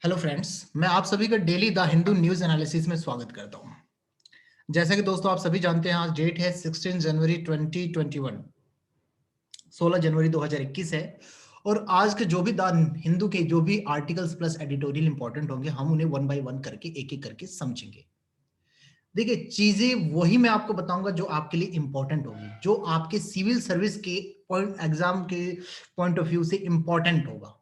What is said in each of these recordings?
Hello friends, मैं आप सभी का daily the Hindu news analysis में स्वागत करता हूं। जैसा कि दोस्तों आप सभी जानते हैं, आज डेट है 16 जनवरी 2021, 16 जनवरी 2021 है। और आज के जो भी द हिंदू के जो भी आर्टिकल्स प्लस एडिटोरियल इंपॉर्टेंट होंगे, हम उन्हें वन बाय वन करके एक एक करके समझेंगे। देखिए, चीजें वही मैं आपको बताऊंगा जो आपके लिए इंपॉर्टेंट होगी, जो आपके सिविल सर्विस के पॉइंट एग्जाम के पॉइंट ऑफ व्यू से इंपॉर्टेंट होगा।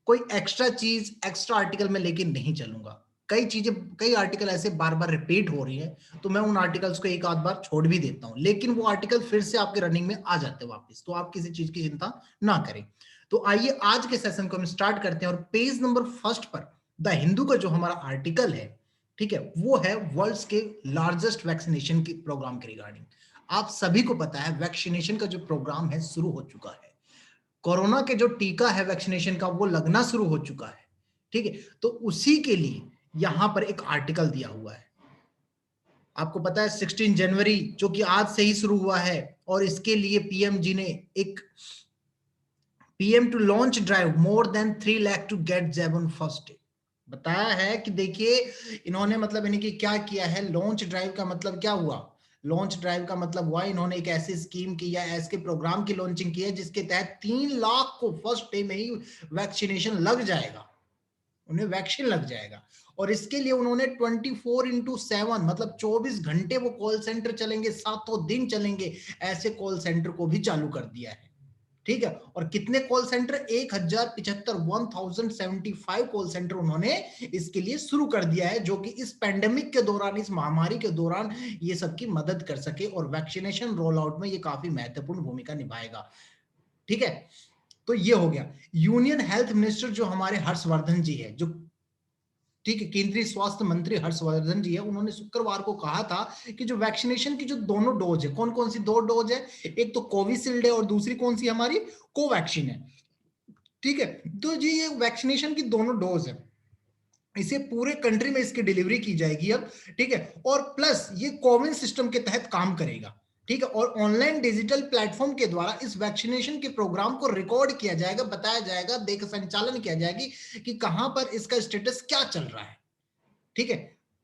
कोई एक्स्ट्रा चीज एक्स्ट्रा आर्टिकल में लेके नहीं चलूंगा। कई चीजें, कई आर्टिकल ऐसे बार बार रिपीट हो रही है, तो मैं उन आर्टिकल्स को एक आध बार छोड़ भी देता हूं, लेकिन वो आर्टिकल फिर से आपके रनिंग में आ जाते हैं वापस, तो आप किसी चीज की चिंता ना करें। तो आइए आज के सेशन को हम स्टार्ट करते हैं। और पेज नंबर फर्स्ट पर द हिंदू का जो हमारा आर्टिकल है, ठीक है, वो है वर्ल्ड्स के लार्जेस्ट वैक्सीनेशन की प्रोग्राम के रिगार्डिंग। आप सभी को पता है वैक्सीनेशन का जो प्रोग्राम है शुरू हो चुका है। कोरोना के जो टीका है वैक्सीनेशन का, वो लगना शुरू हो चुका है। ठीक है, तो उसी के लिए यहां पर एक आर्टिकल दिया हुआ है। आपको पता है 16 जनवरी जो कि आज से ही शुरू हुआ है, और इसके लिए पीएम जी ने एक PM to launch drive more than 3 lakh to get jab on first day बताया है। कि देखिए, इन्होंने मतलब यानी कि क्या किया है, लॉन्च ड्राइव का मतलब क्या हुआ। लॉन्च ड्राइव का मतलब हुआ इन्होंने एक ऐसी स्कीम की या ऐसे प्रोग्राम की लॉन्चिंग की है जिसके तहत 3 लाख को फर्स्ट डे में ही वैक्सीनेशन लग जाएगा, उन्हें वैक्सीन लग जाएगा। और इसके लिए उन्होंने 24x7 मतलब 24 घंटे वो कॉल सेंटर चलेंगे, सातों दिन चलेंगे, ऐसे कॉल सेंटर को भी चालू कर दिया है। ठीक है, और कितने कॉल सेंटर, 1075 कॉल सेंटर उन्होंने इसके लिए शुरू कर दिया है, जो कि इस पेंडेमिक के दौरान, इस महामारी के दौरान ये सबकी मदद कर सके और वैक्सीनेशन रोल आउट में ये काफी महत्वपूर्ण भूमिका निभाएगा। ठीक है, तो ये हो गया। यूनियन हेल्थ मिनिस्टर जो हमारे हर्षवर्धन जी है, जो ठीक है केंद्रीय स्वास्थ्य मंत्री हर्षवर्धन जी है, उन्होंने शुक्रवार को कहा था कि जो वैक्सीनेशन की जो दोनों डोज है, कौन कौन सी दो डोज है, एक तो कोविशील्ड है और दूसरी कौन सी हमारी कोवैक्सीन है। ठीक है, तो जी ये वैक्सीनेशन की दोनों डोज है, इसे पूरे कंट्री में इसकी डिलीवरी की जाएगी अब। ठीक है, और प्लस ये कोविन सिस्टम के तहत काम करेगा। ठीक है, और ऑनलाइन डिजिटल प्लेटफॉर्म के द्वारा इस वैक्सीनेशन के प्रोग्राम को रिकॉर्ड किया जाएगा, बताया जाएगा, देख संचालन किया जाएगी कि कहां पर इसका स्टेटस क्या चल रहा है। ठीक है,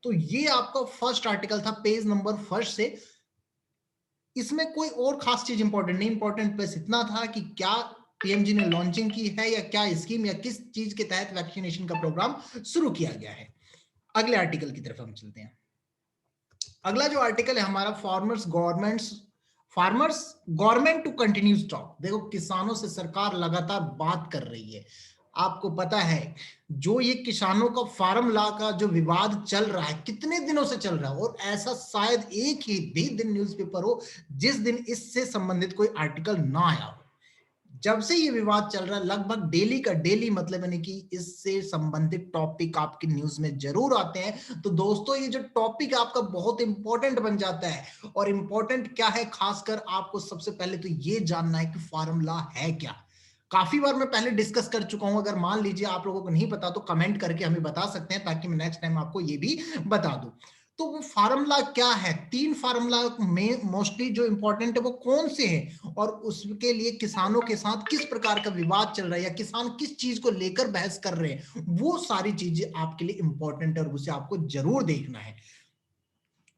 तो ये आपका फर्स्ट आर्टिकल था पेज नंबर फर्स्ट से। इसमें कोई और खास चीज इंपॉर्टेंट नहीं, इंपॉर्टेंट बस इतना था कि क्या पीएमजी ने लॉन्चिंग की है या क्या स्कीम या किस चीज के तहत वैक्सीनेशन का प्रोग्राम शुरू किया गया है। अगले आर्टिकल की तरफ हम चलते हैं। अगला जो आर्टिकल है हमारा, farmers government to continue stock. देखो, किसानों से सरकार लगातार बात कर रही है। आपको पता है जो ये किसानों का फार्म लॉ का जो विवाद चल रहा है, कितने दिनों से चल रहा है, और ऐसा शायद एक ही भी दिन न्यूज़पेपर हो जिस दिन इससे संबंधित कोई आर्टिकल ना आया हो। जब से ये विवाद चल रहा है, लगभग डेली का डेली मतलब यानी कि इससे संबंधित टॉपिक आपकी न्यूज में जरूर आते हैं। तो दोस्तों, ये जो टॉपिक आपका बहुत इंपॉर्टेंट बन जाता है। और इंपॉर्टेंट क्या है, खासकर आपको सबसे पहले तो ये जानना है कि फार्म लॉ है क्या। काफी बार मैं पहले डिस्कस कर चुका हूं, अगर मान लीजिए आप लोगों को नहीं पता तो कमेंट करके हमें बता सकते हैं, ताकि मैं नेक्स्ट टाइम आपको ये भी बता दूं। तो वो फार्मूला क्या है, 3 फार्मूला में मोस्टली जो इंपॉर्टेंट है वो कौन से हैं, और उसके लिए किसानों के साथ किस प्रकार का विवाद चल रहा है या किसान किस चीज को लेकर बहस कर रहे हैं, वो सारी चीजें आपके लिए इंपॉर्टेंट है और उसे आपको जरूर देखना है।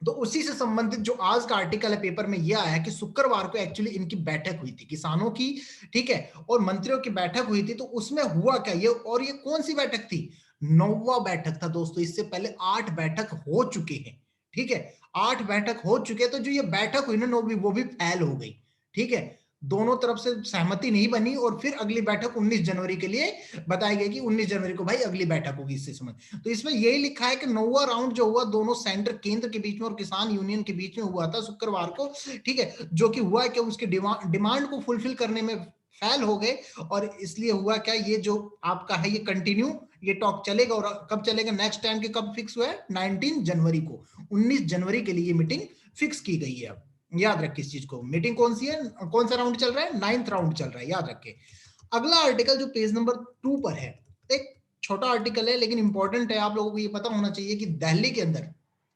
तो उसी से संबंधित जो आज का आर्टिकल है पेपर में यह आया कि शुक्रवार को एक्चुअली इनकी बैठक हुई थी किसानों की। ठीक है, और मंत्रियों की बैठक हुई थी। तो उसमें हुआ क्या, ये और ये कौन सी बैठक थी, 9वां बैठक था दोस्तों। इससे पहले 8 बैठक हो चुके हैं। ठीक है, 8 बैठक हो चुके हैं। तो जो ये बैठक हुई ना 9वीं, वो भी फेल हो गई। ठीक है, दोनों तरफ से सहमति नहीं बनी, और फिर अगली बैठक 19 जनवरी के लिए बताई गई कि 19 जनवरी को भाई अगली बैठक होगी इससे संबंध। तो इसमें यही लिखा है कि 9वां राउंड जो हुआ दोनों सेंटर केंद्र के बीच में और किसान यूनियन के बीच में हुआ था शुक्रवार को। ठीक है, जो कि हुआ कि उसके डिमांड को फुलफिल करने में फेल हो गए। और इसलिए हुआ क्या, ये जो आपका है ये कंटिन्यू, ये टॉक चलेगा। और कब चलेगा, नेक्स्ट टाइम के कब फिक्स हुआ है, 19 जनवरी को। 19 जनवरी के लिए मीटिंग फिक्स की गई है। अब याद रखिए इस चीज को, मीटिंग कौन सी है, कौन सा राउंड चल रहा है, 9th राउंड चल रहा है, याद रखिए। अगला आर्टिकल जो पेज नंबर 2 पर है, एक छोटा आर्टिकल है लेकिन इंपॉर्टेंट है। आप लोगों को ये पता होना चाहिए कि दिल्ली के अंदर,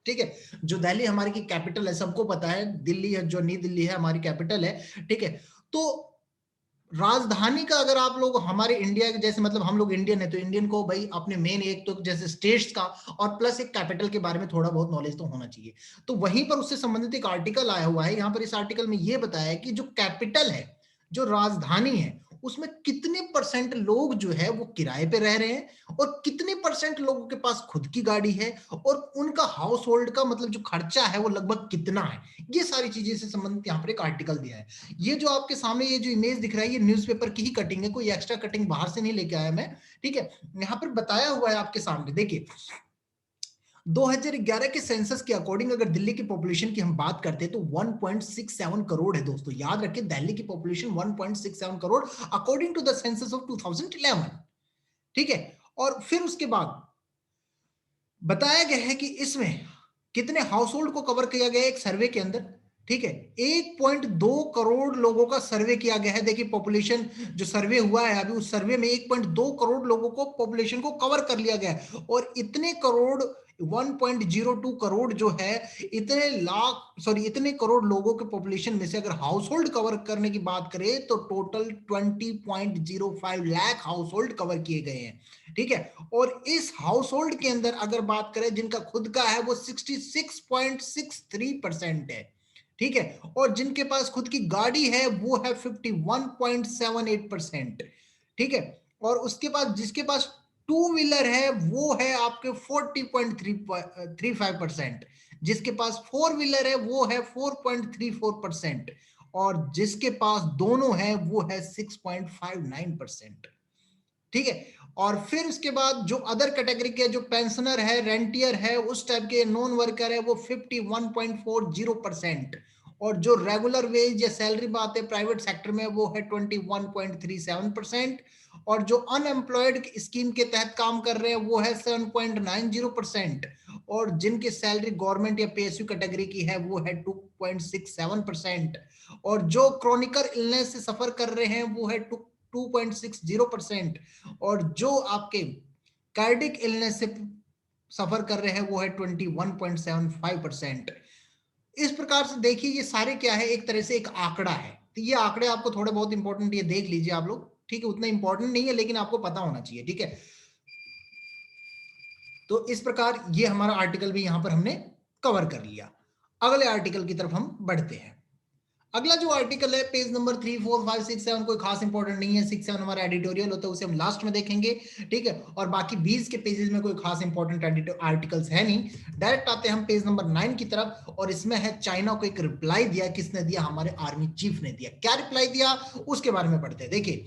ठीक है, जो दिल्ली हमारी की कैपिटल है, सबको पता है दिल्ली है, जो नई दिल्ली है हमारी कैपिटल है। ठीक है, तो राजधानी का अगर आप लोग हमारे इंडिया के जैसे, मतलब हम लोग इंडियन है तो इंडियन को भाई अपने मेन एक तो जैसे स्टेट्स का और प्लस एक कैपिटल के बारे में थोड़ा बहुत नॉलेज तो होना चाहिए। तो वहीं पर उससे संबंधित एक आर्टिकल आया हुआ है, यहाँ पर इस आर्टिकल में ये बताया है कि जो कैपिटल है, जो राजधानी है, उसमें कितने परसेंट लोग जो है वो किराए पे रह रहे हैं और कितने परसेंट लोगों के पास खुद की गाड़ी है और उनका हाउस होल्ड का मतलब जो खर्चा है वो लगभग कितना है। ये सारी चीजें से संबंधित यहाँ पर एक आर्टिकल दिया है। ये जो आपके सामने ये जो इमेज दिख रहा है, ये न्यूज़पेपर की ही कटिंग है, कोई एक्स्ट्रा कटिंग बाहर से नहीं लेके आया मैं, ठीक है। यहाँ पर बताया हुआ है आपके सामने, देखिए 2011 के सेंसस के अकॉर्डिंग अगर दिल्ली की पॉपुलेशन की हम बात करते हैं तो 1.67 करोड़ है दोस्तों। याद रखिए दिल्ली की population 1.67 crore according to the census of 2011, ठीक है। और फिर उसके बाद बताया गया है कि इसमें कितने हाउस होल्ड को कवर किया गया है एक सर्वे के अंदर, ठीक है। 1.2 करोड़ लोगों का सर्वे किया गया है। देखिए पॉपुलेशन जो सर्वे हुआ है अभी, उस सर्वे में 1.2 करोड़ लोगों को पॉपुलेशन को कवर कर लिया गया है। और इतने करोड़ 1.02 करोड़ जो है, इतने लाख सॉरी इतने करोड़ लोगों के पॉपुलेशन में से अगर हाउस होल्ड कवर करने की बात करें तो total 20.05 lakh house hold cover किए गए हैं, ठीक है। और इस हाउस होल्ड के अंदर अगर बात करें जिनका खुद का है वो 66.63% है, ठीक है। और जिनके पास खुद की गाड़ी है वो है 51.78%, ठीक है। और उसके बाद जिसके पास टू व्हीलर है वो है आपके 40.35%, जिसके पास फोर व्हीलर है वो है 4.34%, और जिसके पास दोनों है वो है 6.59%, ठीक है। और फिर उसके बाद जो अदर कैटेगरी के जो पेंशनर है, रेंटियर है, उस टाइप के नॉन वर्कर है वो 51.40%, और जो रेगुलर वेज या सैलरी बात है प्राइवेट सेक्टर में वो है 21.37%, और जो अनएम्प्लॉयड स्कीम के तहत काम कर रहे हैं वो है 7.90%, और जिनकी सैलरी गवर्नमेंट या पीएसयू कैटेगरी की है वो है 2.67%, और जो क्रॉनिकल इलनेस से सफर कर रहे हैं वो है 2.60%, और जो आपके कार्डिक इलनेस से सफर कर रहे हैं वो है 21.75%। इस प्रकार से देखिए ये सारे क्या है, एक तरह से एक आंकड़ा है। तो ये आंकड़े आपको थोड़े बहुत इंपॉर्टेंट ये देख लीजिए आप लोग, ठीक है। उतना इंपॉर्टेंट नहीं है लेकिन आपको पता होना चाहिए, ठीक है। तो इस प्रकार ये हमारा आर्टिकल भी यहां पर हमने कवर कर लिया। अगले आर्टिकल की तरफ हम बढ़ते हैं। अगला जो आर्टिकल है पेज नंबर 3, 4, 5, 6, 7 कोई खास इंपॉर्टेंट नहीं है। 6, 7 हमारा एडिटोरियल होता है, उसे हम लास्ट में देखेंगे, ठीक है। और बाकी 20 के पेजेस में कोई खास इंपॉर्टेंट आर्टिकल्स है नहीं। डायरेक्ट आते हैं हम पेज नंबर 9 की तरफ, और इसमें है चाइना को एक रिप्लाई दिया। किसने दिया? हमारे आर्मी चीफ ने दिया। क्या रिप्लाई दिया उसके बारे में पढ़ते हैं। देखिए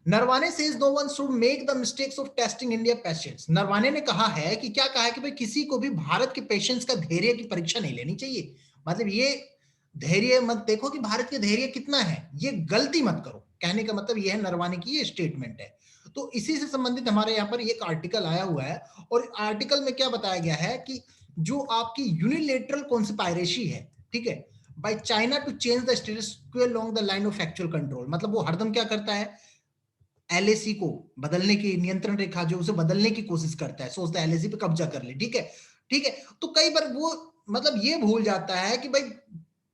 Naravane says no one should make the mistakes of testing India patients। Naravane ने कहा है कि क्या कहा है कि भाई किसी को भी भारत के पेशेंट्स का धैर्य की परीक्षा नहीं लेनी चाहिए। मतलब ये धैर्य मत देखो कि भारत के धैर्य कितना है, ये गलती मत करो। कहने का मतलब ये है, नरवाने की ये स्टेटमेंट है। तो इसी से संबंधित हमारे यहाँ पर एक आर्टिकल आया हुआ है, और आर्टिकल में क्या बताया गया है कि जो आपकी यूनिलेटरल कॉन्स्पायरेसी है, ठीक है, by China to change the status quo along the line of actual control. मतलब वो हरदम क्या करता है, एलएसी को बदलने की, नियंत्रण रेखा जो उसे बदलने की कोशिश करता है, सोचता है एलएसी पे कब्जा कर ले, ठीक है, ठीक है। तो कई बार वो मतलब ये भूल जाता है कि भाई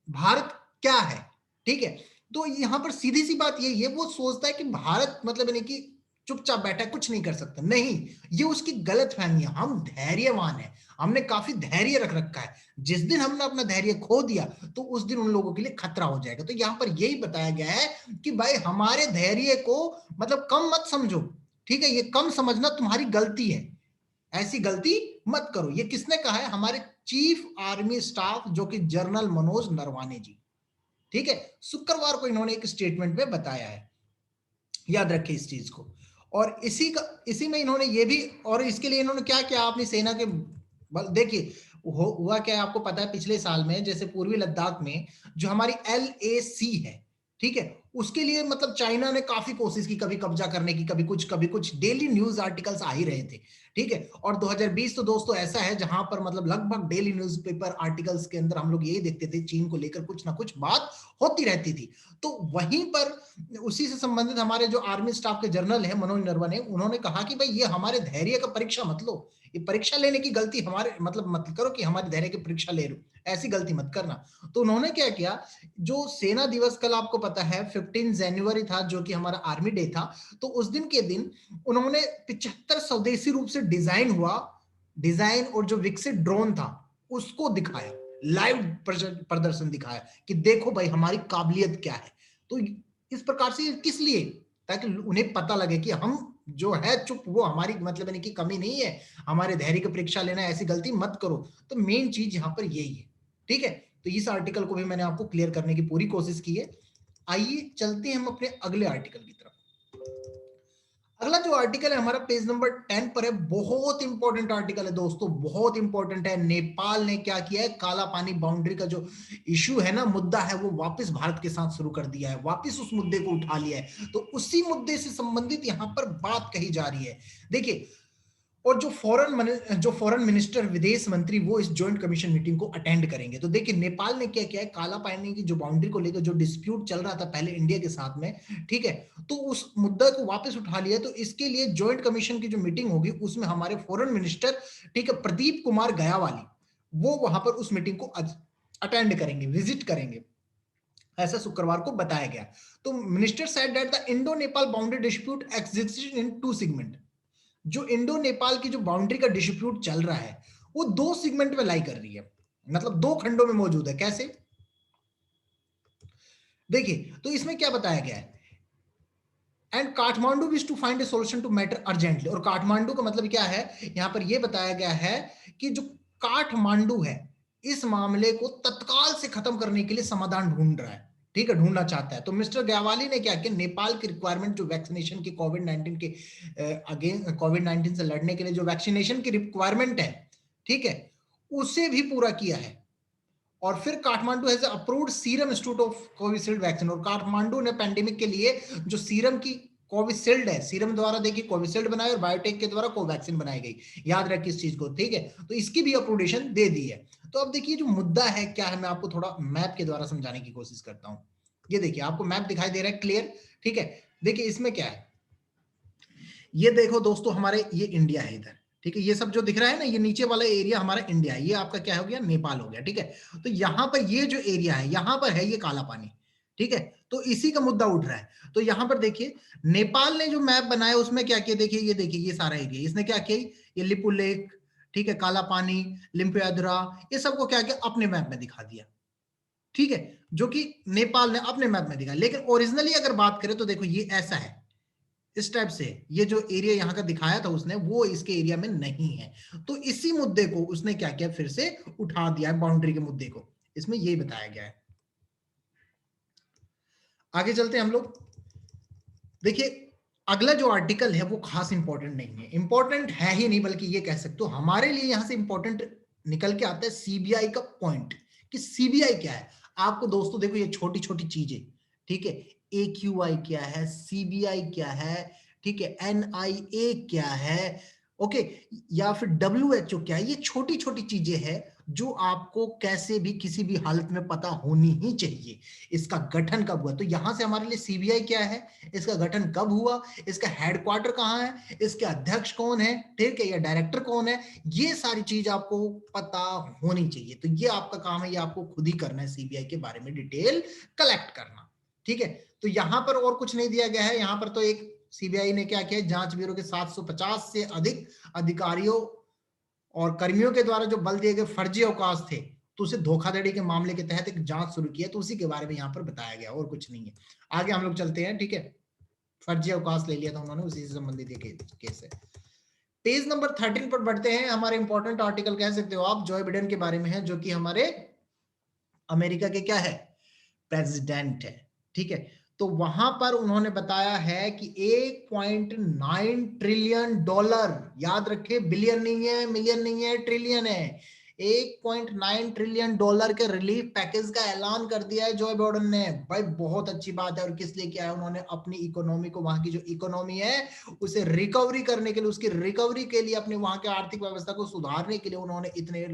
भारत क्या है, ठीक है। तो यहां पर सीधी सी बात ये वो सोचता है कि भारत मतलब यानी कि चुपचाप बैठा है, कुछ नहीं कर सकता। नहीं, ये उसकी गलत फहमी है। हम धैर्यवान है, हमने काफी धैर्य रख रखा है। जिस दिन हमने अपना धैर्य खो दिया तो उस दिन उन लोगों के लिए खतरा हो जाएगा। तो यहाँ पर यही बताया गया है कि भाई हमारे धैर्य को मतलब कम मत समझो, ठीक है। ये कम समझना तुम्हारी गलती है, ऐसी गलती मत करो। ये किसने कहा है? हमारे चीफ आर्मी स्टाफ जो कि जनरल मनोज नरवाने जी, ठीक है। शुक्रवार को इन्होंने एक स्टेटमेंट में बताया है, याद रखें इस चीज को। और इसी में इन्होंने ये भी, और इसके लिए इन्होंने क्या किया अपनी सेना के देखिए हुआ क्या है आपको पता है। पिछले साल में जैसे पूर्वी लद्दाख में जो हमारी LAC है, ठीक है, उसके लिए मतलब चाइना ने काफी कोशिश की, कभी कब्जा करने की, कभी कुछ डेली न्यूज आर्टिकल्स आ ही रहे थे, ठीक है। और 2020 तो दोस्तों ऐसा है जहां पर मतलब लगभग डेली न्यूज़पेपर आर्टिकल्स के अंदर हम लोग यही देखते थे, चीन को लेकर कुछ ना कुछ बात होती रहती थी। तो वहीं पर उसी से संबंधित हमारे जो आर्मी स्टाफ के जनरल है मनोज नरवणे, उन्होंने कहा कि भाई ये हमारे धैर्य का परीक्षा मत लो। ये परीक्षा लेने की गलती हमारे मतलब मत करो कि हमारे धैर्य की परीक्षा ले लो, ऐसी गलती मत करना। तो उन्होंने क्या किया, जो सेना दिवस कल आपको पता है 15 जनवरी था जो कि हमारा आर्मी डे था, तो उस दिन के दिन उन्होंने 75 स्वदेशी रूप से डिजाइन और जो विकसित ड्रोन था उसको दिखाया, लाइव प्रदर्शन दिखाया कि देखो भाई हमारी काबिलियत क्या है। तो इस प्रकार से किस लिए, ताकि उन्हें पता लगे कि हम जो है चुप वो हमारी मतलब यानी कि कमी नहीं है, हमारे धैर्य की परीक्षा लेना, ऐसी गलती मत करो। तो मेन चीज यहाँ पर यही है, ठीक है। तो इस आर्टिकल को भी मैंने आपको क्लियर करने की पूरी कोशिश की है। आइए चलते हैं हम अपने अगले आर्टिकल की तरफ। अगला जो आर्टिकल है हमारा पेज नंबर 10 पर है, बहुत इंपॉर्टेंट आर्टिकल है दोस्तों, बहुत इंपॉर्टेंट है। नेपाल ने क्या किया है, काला पानी बाउंड्री का जो इश्यू है ना, मुद्दा है, वो वापस भारत के साथ शुरू कर दिया है, वापस उस मुद्दे को उठा लिया है। तो उसी मुद्दे से संबंधित यहां पर बात कही जा रही है। देखिए, और जो फॉरेन मिनिस्टर, विदेश मंत्री, वो इस जॉइंट कमीशन मीटिंग को अटेंड करेंगे। तो देखिए नेपाल ने क्या किया है, काला पानी की जो बाउंड्री को लेकर जो डिस्प्यूट चल रहा था पहले इंडिया के साथ में, ठीक है, तो उस मुद्दा को वापस उठा लिया। तो इसके लिए जॉइंट कमीशन की जो मीटिंग होगी उसमें हमारे फॉरेन मिनिस्टर, ठीक है, प्रदीप कुमार गयावाली, वो वहां पर उस मीटिंग को अटेंड करेंगे, विजिट करेंगे, ऐसा शुक्रवार को बताया गया। तो minister said that the Indo Nepal boundary dispute exist in two segment. जो इंडो नेपाल की जो बाउंड्री का डिस्प्यूट चल रहा है वो दो सेगमेंट में लाई कर रही है, मतलब दो खंडों में मौजूद है। कैसे, देखिए, तो इसमें क्या बताया गया है, and Kathmandu wish to find a solution to matter urgently. और काठमांडू का मतलब क्या है, यहां पर यह बताया गया है कि जो काठमांडू है इस मामले को तत्काल से खत्म करने के लिए समाधान ढूंढ रहा है, ठीक है, ढूंढना चाहता है। तो मिस्टर ग्यावाली ने क्या किया, नेपाल की रिक्वायरमेंट जो वैक्सीनेशन की कोविड-19 के अगेंस्ट कोविड-19 से लड़ने के लिए जो वैक्सीनेशन की रिक्वायरमेंट है, ठीक है, उसे भी पूरा किया है। और फिर Kathmandu has approved serum institute of Covishield vaccine. और काठमांडू ने पैंडेमिक के लिए जो सीरम की कोविशील्ड है, सीरम द्वारा देखिए कोविशील्ड बनाई और बायोटेक के द्वारा कोवैक्सीन बनाई गई, याद रखिए इस चीज को, ठीक है। तो इसकी भी अप्रूवेशन दे दी है। तो अब देखिए जो मुद्दा है क्या है, मैं आपको थोड़ा मैप के द्वारा समझाने की कोशिश करता हूं। ये देखिए आपको मैप दिखाई दे रहा है क्लियर, ठीक है। देखिए इसमें क्या है, ये देखो दोस्तों, हमारे ये इंडिया है इधर, ठीक है, ये सब जो दिख रहा है ना, ये नीचे वाला एरिया हमारा इंडिया है, ये आपका क्या हो गया, नेपाल हो गया, ठीक है। तो यहाँ पर ये जो एरिया है, यहाँ पर है ये काला पानी, ठीक है। तो इसी का मुद्दा उठ रहा है। तो यहाँ पर देखिए नेपाल ने जो मैप बनाया उसमें क्या किया, देखिए ये देखिए ये सारा एरिया, इसने क्या किया, ये लिपु लेक, ठीक है, काला पानी, लिम्पियाधुरा, ये सबको क्या किया, अपने मैप में दिखा दिया, ठीक है, जो कि नेपाल ने अपने मैप में दिखा। लेकिन ओरिजिनली अगर बात करें तो देखो ये ऐसा है, इस टाइप से, ये जो एरिया यहाँ का दिखाया था उसने, वो इसके एरिया में नहीं है। तो इसी मुद्दे को उसने क्या किया, फिर से उठा दिया है, बाउंड्री के मुद्दे को, इसमें यही बताया गया है। आगे चलते हैं हम लोग। देखिए अगला जो आर्टिकल है वो खास इंपॉर्टेंट नहीं है, इंपॉर्टेंट है ही नहीं, बल्कि ये कह सकते हो हमारे लिए यहां से इंपॉर्टेंट निकल के आता है सीबीआई का पॉइंट, कि सीबीआई क्या है। आपको दोस्तों देखो ये छोटी छोटी चीजें, ठीक है, एक्यूआई क्या है, सीबीआई क्या है, ठीक है, एनआईए क्या है, ओके, या फिर डब्ल्यूएचओ क्या है, ये छोटी छोटी चीजें हैं जो आपको कैसे भी किसी भी हालत में पता होनी ही चाहिए। इसका गठन कब हुआ, तो यहां से हमारे लिए सीबीआई क्या है, इसका गठन कब हुआ, इसका हेडक्वार्टर कहां है, इसके अध्यक्ष कौन है, ठीक है, या डायरेक्टर कौन है, ये सारी चीज आपको पता होनी चाहिए। तो ये आपका काम है, ये आपको खुद ही करना है, सीबीआई के बारे में डिटेल कलेक्ट करना, ठीक है। तो यहां पर और कुछ नहीं दिया गया है, यहां पर तो एक सीबीआई ने क्या किया, जांच ब्यूरो के 750 से अधिक अधिकारियों और कर्मियों के द्वारा जो बल दिए गए फर्जी अवकाश थे, तो उसे धोखाधड़ी के मामले के तहत एक जांच शुरू किया। तो उसी के बारे में यहाँ पर बताया गया, और कुछ नहीं है। आगे हम लोग चलते हैं, ठीक है, फर्जी अवकाश ले लिया था उन्होंने, उसी से संबंधित ये केस है। पेज नंबर 13 पर बढ़ते हैं। हमारे इंपॉर्टेंट आर्टिकल कह सकते हो आप, जॉय बिडेन के बारे में है, जो कि हमारे अमेरिका के क्या है, प्रेसिडेंट है, ठीक है। तो वहां पर उन्होंने बताया है कि 1.9 ट्रिलियन डॉलर, याद रखे, बिलियन नहीं है, मिलियन नहीं है, ट्रिलियन है, 1.9 ट्रिलियन डॉलर के रिलीफ पैकेज का ऐलान कर दिया है जो बाइडेन ने। भाई बहुत अच्छी बात है। और किस लिए किया है, उन्होंने अपनी इकोनॉमी को, वहां की जो इकोनॉमी है उसे रिकवरी करने के लिए, उसकी रिकवरी के लिए, अपने वहां के आर्थिक व्यवस्था को सुधारने के लिए उन्होंने इतने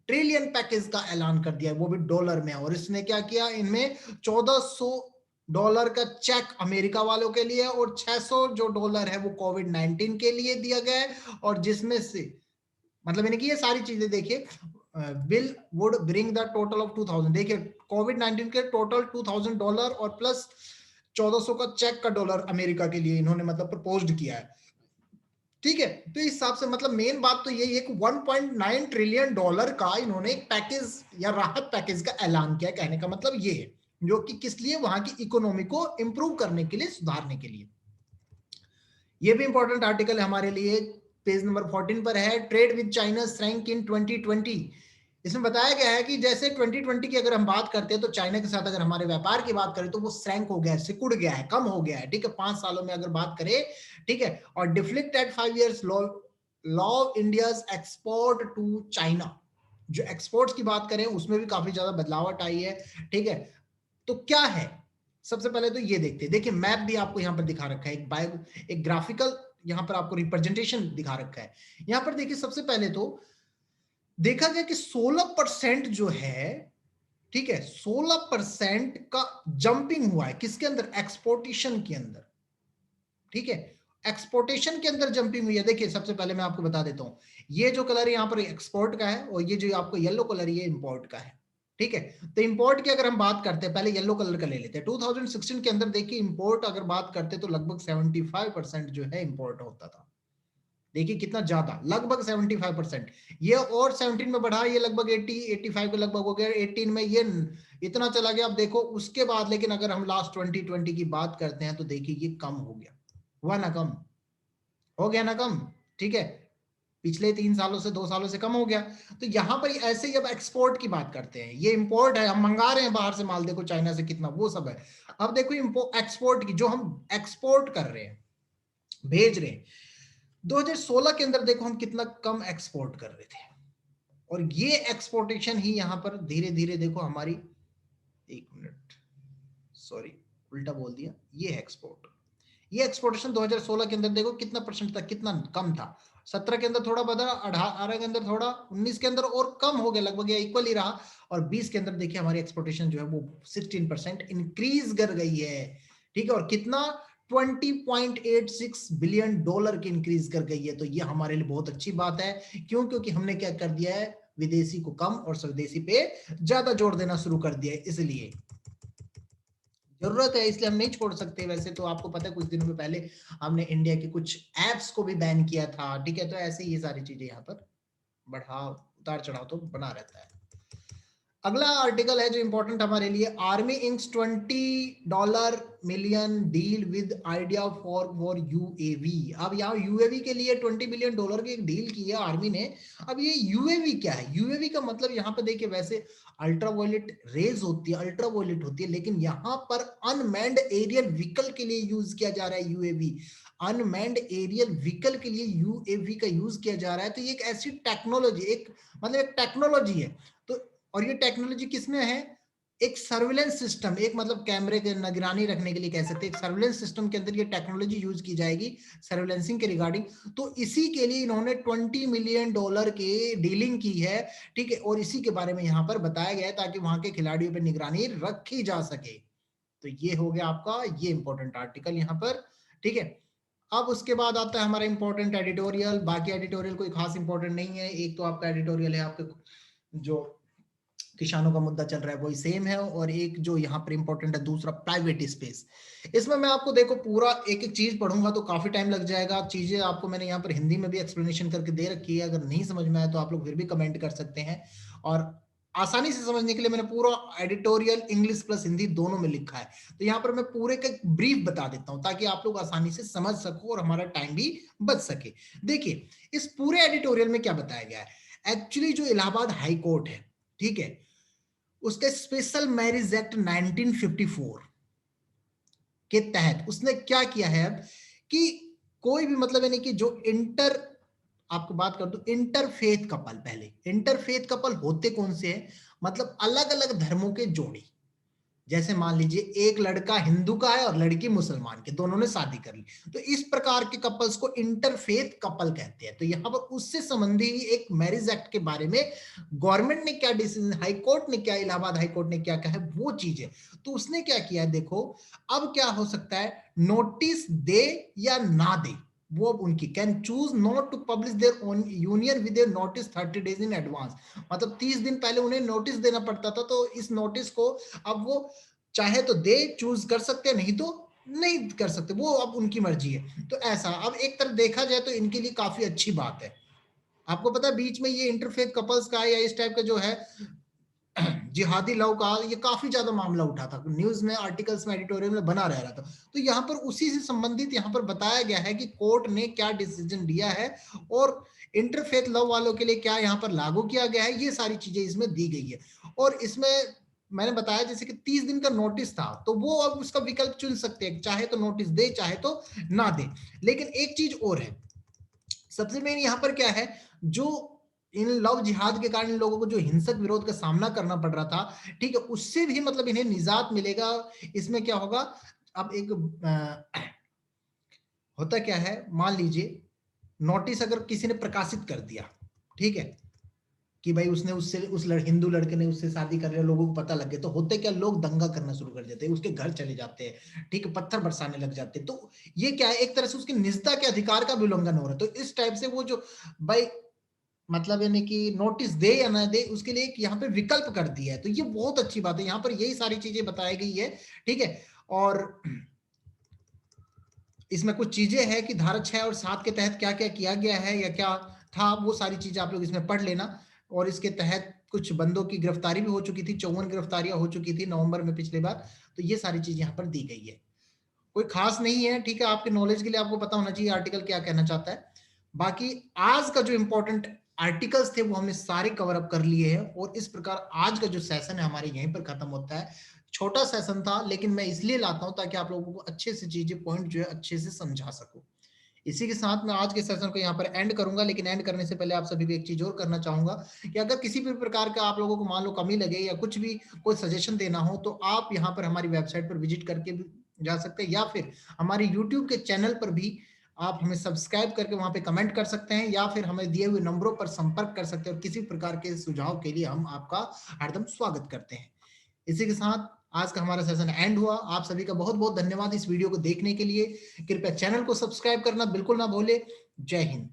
ट्रिलियन पैकेज का ऐलान कर दिया है, वो भी डॉलर में। और इसने क्या किया, इनमें $1400 का चेक अमेरिका वालों के लिए और $600 है वो कोविड-19 के लिए दिया गया है। और जिसमें से मतलब यानी कि ये सारी चीजें देखिए, bill would bring the total of 2000, देखिए कोविड-19 के टोटल $2000 और प्लस 1400 का चेक का डॉलर अमेरिका के लिए इन्होंने मतलब प्रपोज्ड किया है। ठीक है, तो इस हिसाब से मतलब मेन बात तो यही है कि 1.9 ट्रिलियन डॉलर का इन्होंने एक पैकेज या राहत पैकेज का ऐलान किया। कहने का मतलब ये है, जो कि किस लिए, वहां की इकोनॉमी को इंप्रूव करने के लिए, सुधारने के लिए। ये भी इंपॉर्टेंट आर्टिकल है हमारे लिए, पेज नंबर 14 पर है। ट्रेड विद चाइना श्रैंक इन 2020। इसमें बताया गया है कि जैसे 2020 की अगर हम बात करते हैं तो चाइना के साथ अगर हमारे व्यापार की बात करें तो वो श्रैंक हो गया है, सिकुड़ गया है, कम हो गया है। ठीक है, 5 सालों में अगर बात करें, ठीक है, और deflect at 5 years low India's export to China. जो एक्सपोर्ट्स की बात करें उसमें भी काफी ज्यादा बदलावट आई है। ठीक है, तो क्या है, सबसे पहले तो ये देखते हैं। देखिए मैप भी आपको यहाँ पर दिखा रखा है, एक ग्राफिकल यहाँ पर आपको रिप्रेजेंटेशन दिखा रखा है। यहाँ पर देखिए सबसे पहले तो देखा गया कि 16% जो है, ठीक है, 16% का जंपिंग हुआ है किसके अंदर, एक्सपोर्टेशन के अंदर। ठीक है, एक्सपोर्टेशन के अंदर जंपिंग हुई है। देखिए सबसे पहले मैं आपको बता देता हूं, ये जो कलर यहाँ पर एक्सपोर्ट का है और ये जो आपको येलो कलर ये इंपोर्ट का है। ठीक है, तो इंपोर्ट की अगर हम बात करते हैं, पहले येलो कलर का ले लेते हैं। 2016 के अंदर देखिए इंपोर्ट अगर बात करते तो लगभग 75% जो है इंपोर्ट होता था। देखिए कितना ज्यादा, लगभग 75%। ये और 17 में बढ़ा, ये लगभग 85 के लगभग हो गया, 18 में ये इतना चला गया। अब देखो उसके बाद, लेकिन अगर हम लास्ट 2020 की बात करते हैं तो देखिए ये कम हो गया, हुआ ना कम, हो गया ना कम। ठीक है, पिछले 3 सालों से, 2 सालों से कम हो गया। तो यहां पर ऐसे ही अब एक्सपोर्ट की बात करते हैं, ये इंपोर्ट है, हम मंगा रहे हैं बाहर से माल, देखो चाइना से कितना वो सब है। अब देखो एक्सपोर्ट की, जो हम एक्सपोर्ट कर रहे हैं, भेज रहे हैं, 2016 के अंदर देखो हम कितना कम एक्सपोर्ट कर रहे थे, और ये एक्सपोर्टेशन ही यहां पर धीरे धीरे देखो हमारी, एक मिनट, सॉरी उल्टा बोल दिया, ये है एक्सपोर्ट। ये एक्सपोर्टेशन 2016 के अंदर देखो कितना परसेंट था, कितना कम था। 17 के अंदर थोड़ा बढ़ा, 18 के अंदर थोड़ा, 19 के अंदर और कम हो गया, लगभग इक्वल ही रहा। और 20 के अंदर देखिए हमारी एक्सपोर्टेशन जो है वो 16% इंक्रीज कर गई है। ठीक है, और कितना, 20.86 बिलियन डॉलर की इंक्रीज कर गई है। तो ये हमारे लिए बहुत अच्छी बात है। क्यों? क्योंकि हमने क्या कर दिया है, विदेशी को कम और स्वदेशी पे ज्यादा जोर देना शुरू कर दिया है। इसलिए जरूरत है, इसलिए हम नहीं छोड़ सकते। वैसे तो आपको पता है कुछ दिनों में पहले हमने इंडिया के कुछ एप्स को भी बैन किया था। ठीक है, तो ऐसे ये सारी चीजें यहाँ पर बढ़ाव उतार चढ़ाव तो बना रहता है। अगला आर्टिकल है जो इंपॉर्टेंट हमारे लिए, army inks $20 million deal with idea for UAV. अब यहाँ यूएवी के लिए $20 मिलियन की एक डील की है आर्मी ने। अब ये यूएवी क्या है, यूएवी का मतलब यहाँ पे देखिए, वैसे अल्ट्रावायलेट रेज होती है, अल्ट्रावायलेट होती है, लेकिन यहाँ पर अनमैन्ड एरियल व्हीकल के लिए यूज किया जा रहा है यूएवी। अनमैन्ड एरियल व्हीकल के लिए यूएवी का यूज किया जा रहा है। तो ये एक ऐसी टेक्नोलॉजी, एक मतलब एक टेक्नोलॉजी है। तो और ये टेक्नोलॉजी किसमें है, एक सर्विलेंस सिस्टम, एक मतलब कैमरे के निगरानी रखने के लिए कह सकते हैं, एक सर्विलेंस सिस्टम के अंदर ये टेक्नोलॉजी यूज की जाएगी सर्विलेंसिंग के रिगार्डिंग। तो इसी के लिए इन्होंने $20 मिलियन की डीलिंग की है। ठीक है, और इसी के बारे में यहाँ पर बताया गया है ताकि वहां के खिलाड़ियों पर निगरानी रखी जा सके। तो ये हो गया आपका ये इंपॉर्टेंट आर्टिकल यहाँ पर। ठीक है, अब उसके बाद आता है हमारा इंपॉर्टेंट एडिटोरियल। बाकी एडिटोरियल कोई खास इंपॉर्टेंट नहीं है। एक तो आपका एडिटोरियल है आपके जो किसानों का मुद्दा चल रहा है वही सेम है, और एक जो यहाँ पर इंपॉर्टेंट है दूसरा प्राइवेट स्पेस। इसमें मैं आपको देखो पूरा एक एक चीज पढ़ूंगा तो काफी टाइम लग जाएगा। चीजें आपको मैंने यहाँ पर हिंदी में भी एक्सप्लेनेशन करके दे रखी है, अगर नहीं समझ में आए तो आप लोग फिर भी कमेंट कर सकते हैं। और आसानी से समझने के लिए मैंने पूरा एडिटोरियल इंग्लिश प्लस हिंदी दोनों में लिखा है। तो यहाँ पर मैं पूरे का ब्रीफ बता देता हूँ ताकि आप लोग आसानी से समझ सको और हमारा टाइम भी बच सके। देखिए इस पूरे एडिटोरियल में क्या बताया गया है, एक्चुअली जो इलाहाबाद हाई कोर्ट है, ठीक है, उसके स्पेशल मैरिज एक्ट 1954 के तहत उसने क्या किया है अब, कि कोई भी मतलब यानी कि जो इंटर, आपको बात कर दो इंटरफेथ कपल, पहले इंटरफेथ कपल होते कौन से हैं, मतलब अलग अलग धर्मों के जोड़ी। जैसे मान लीजिए एक लड़का हिंदू का है और लड़की मुसलमान के, दोनों ने शादी कर ली, तो इस प्रकार के कपल्स को इंटरफेथ कपल कहते हैं। तो यहां पर उससे संबंधी एक मैरिज एक्ट के बारे में गवर्नमेंट ने क्या डिसीजन, हाई कोर्ट ने क्या, इलाहाबाद हाई कोर्ट ने क्या कहा है वो चीज है। तो उसने क्या किया है देखो, अब क्या हो सकता है, नोटिस दे या ना दे, वो अब उनकी, can choose not to publish their own union with their notice 30 days in advance. मतलब 30 दिन पहले उन्हें नोटिस देना पड़ता था, तो इस नोटिस को अब वो चाहे तो दे, चूज कर सकते हैं, नहीं तो नहीं कर सकते, वो अब उनकी मर्जी है। तो ऐसा अब एक तरफ देखा जाए तो इनके लिए काफी अच्छी बात है। आपको पता है बीच में ये इंटरफेथ कपल्स का या इस टाइप का जो है जिहादी लव का ये काफी ज्यादा मामला उठा था, न्यूज में, आर्टिकल्स में, एडिटोरियल में बना रह रहा था। तो यहाँ पर उसी से संबंधित यहाँ पर बताया गया है कि कोर्ट ने क्या डिसीजन दिया है और इंटरफेथ लव वालों के लिए क्या यहाँ पर लागू किया गया है, ये सारी चीजें इसमें दी गई है। और इसमें मैंने बताया जैसे कि 30 दिन का नोटिस था, तो वो अब उसका विकल्प चुन सकते हैं, चाहे तो नोटिस दे, चाहे तो ना दे। लेकिन एक चीज और है, सबसे मेन यहाँ पर क्या है, जो इन लव जिहाद के कारण लोगों को जो हिंसक विरोध का सामना करना पड़ रहा था, ठीक है, उससे भी मतलब इन्हें निजात मिलेगा। इसमें क्या होगा, अब एक होता क्या है, मान लीजिए नोटिस अगर किसी ने प्रकाशित कर दिया, ठीक है, कि भाई उसने उससे हिंदू लड़के ने उससे शादी कर लिया, लोगों को पता लग गया, तो होते क्या, लोग दंगा करना शुरू कर देते हैं, उसके घर चले जाते हैं, ठीक है, पत्थर बरसाने लग जाते हैं। तो ये क्या है, एक तरह से उसकी निजता के अधिकार का भी उल्लंघन हो रहा है। तो इस टाइप से वो जो भाई मतलब यानी कि नोटिस दे या ना दे, उसके लिए एक यहाँ पे विकल्प कर दिया है। तो ये बहुत अच्छी बात है, यहाँ पर यही सारी चीजें बताई गई है, ठीक है। और इसमें कुछ चीजें हैं कि धारा 6 और 7 के तहत क्या क्या किया गया है या क्या था, वो सारी चीजें आप लोग इसमें पढ़ लेना। और इसके तहत कुछ बंदों की गिरफ्तारी भी हो चुकी थी, 54 गिरफ्तारियां हो चुकी थी नवंबर में पिछली बार। तो ये सारी चीजें यहाँ पर दी गई है, कोई खास नहीं है, ठीक है, आपके नॉलेज के लिए आपको पता होना चाहिए आर्टिकल क्या कहना चाहता है। बाकी आज का जो इंपॉर्टेंट आर्टिकल्स थे वो हमने सारे कवर अप कर लिए हैं, और इस प्रकार आज का जो सेशन है हमारे यहीं पर खत्म होता है। छोटा सेशन था, लेकिन मैं इसलिए लाता हूं ताकि आप लोगों को अच्छे से चीजें पॉइंट जो है अच्छे से समझा सकूं। इसी के साथ मैं आज के सेशन को यहाँ पर एंड करूंगा, लेकिन एंड करने से पहले आप सभी को एक चीज और करना चाहूंगा कि अगर किसी भी प्रकार का आप लोगों को मान लो कमी लगे या कुछ भी कोई सजेशन देना हो, तो आप यहाँ पर हमारी वेबसाइट पर विजिट करके भी जा सकते हैं, या फिर हमारे यूट्यूब के चैनल पर भी आप हमें सब्सक्राइब करके वहां पे कमेंट कर सकते हैं, या फिर हमें दिए हुए नंबरों पर संपर्क कर सकते हैं, और किसी प्रकार के सुझाव के लिए हम आपका हरदम स्वागत करते हैं। इसी के साथ आज का हमारा सेशन एंड हुआ। आप सभी का बहुत बहुत धन्यवाद इस वीडियो को देखने के लिए। कृपया चैनल को सब्सक्राइब करना बिल्कुल ना भूले। जय हिंद।